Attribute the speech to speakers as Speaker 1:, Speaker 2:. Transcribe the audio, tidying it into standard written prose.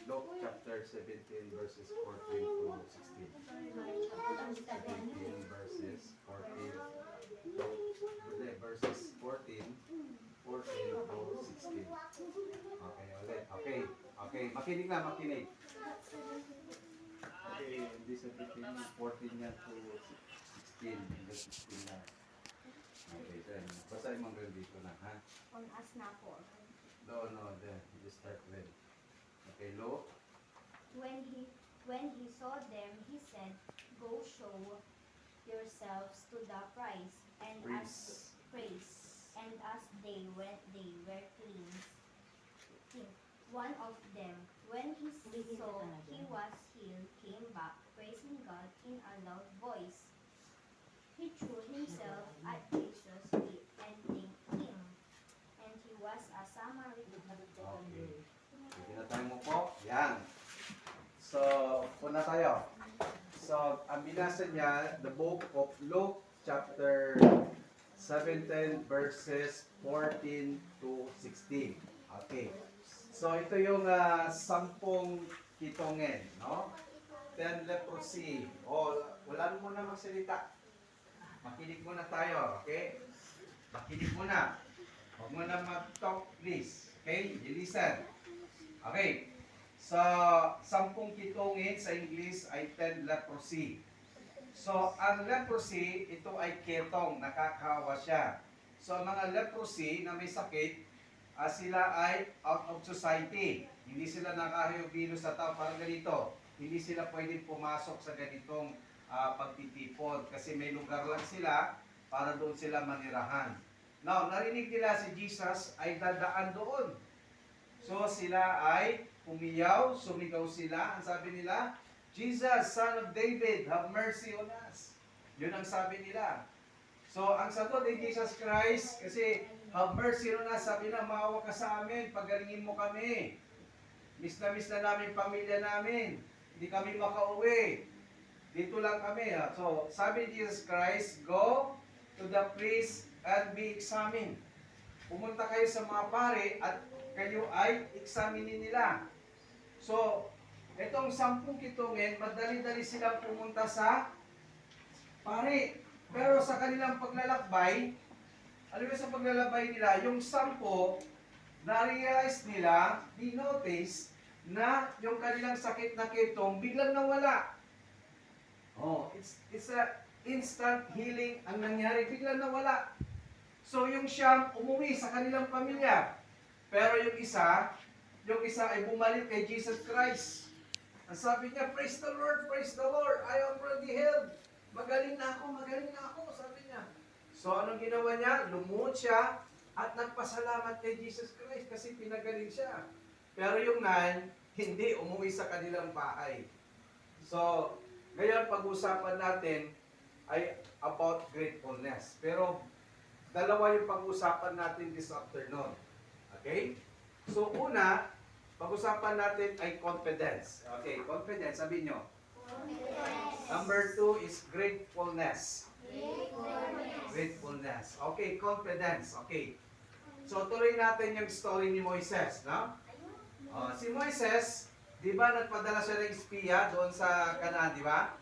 Speaker 1: Luke chapter 17 verses 14 to 16. 17 verses 14 verses 14 to 16. Okay, ulit. Okay. Okay, makinig na, makinig. Okay, hindi 17, 14 yan to 16. Hanggang 16 na. Okay, then. Basahin mo hanggang dito na, ha?
Speaker 2: On us na po.
Speaker 1: No, then. You start with. Okay, Luke.
Speaker 2: When he saw them, he said, "Go show yourselves to the priest." And
Speaker 1: Praise.
Speaker 2: as they went, they were cleansed. One of them, when he saw he was healed, came back, praising God in a loud voice. He threw himself at Jesus' feet and thanked him. And he was a Samaritan.
Speaker 1: Okay. Pinatay mo po. Yan. So, una tayo. So, ang binasa niya, the book of Luke, chapter 17, verses 14 to 16. Okay. So, ito yung 10 kitongin, no? 10 leprosy. O, wala mo na magsalita. Makinig muna tayo, okay? Makinig muna. Huwag mo na mag-talk, please. Okay? You listen. Okay. So, 10 kitongin sa English ay 10 leprosy. So, ang leprosy, ito ay ketong, nakakahawa siya. So, ang mga leprosy na may sakit, sila ay out of society. Hindi sila nakahiyubilo sa tao, parang ganito. Hindi sila pwedeng pumasok sa ganitong pagtitipon kasi may lugar lang sila para doon sila manirahan. Now, narinig nila si Jesus ay dadaan doon. So, sila ay umiyaw, sumigaw sila. Ang sabi nila, "Jesus, Son of David, have mercy on us." Yun ang sabi nila. So, ang sagot ni Jesus Christ, kasi have mercy on us, sabi na, maawa ka sa amin, pagalingin mo kami. Miss na namin pamilya namin. Hindi kami makauwi. Dito lang kami. Ha? So, sabi ni Jesus Christ, go to the priest and be examined. Pumunta kayo sa mga pare at kayo ay examinin nila. So, itong 10 kitongin, madali-dali silang pumunta sa pare. Pero sa kanilang paglalakbay, alam mo sa paglalakbay nila, yung 10, na-realize nila, di-notice, na yung kanilang sakit na kitong biglang nawala. Oh, it's a instant healing ang nangyari, biglang nawala. So yung siyam umuwi sa kanilang pamilya. Pero yung isa ay bumalik kay Jesus Christ. Ang sabi niya, praise the Lord, I am already healed. Magaling na ako, sabi niya. So anong ginawa niya? Lumuhod siya at nagpasalamat kay Jesus Christ kasi pinagaling siya. Pero yung 9, hindi umuwi sa kanilang bahay. So, ngayon pag-usapan natin ay about gratefulness. Pero dalawa yung pag-usapan natin this afternoon. Okay? So una, pag-usapan natin ay confidence. Okay, confidence, sabi nyo. Number 2 is gratefulness. Gratefulness. Okay, confidence. Okay. So tuloy natin yung story ni Moises, no? Si Moises, di ba nagpadala siya ng espiya doon sa Canaan, di ba?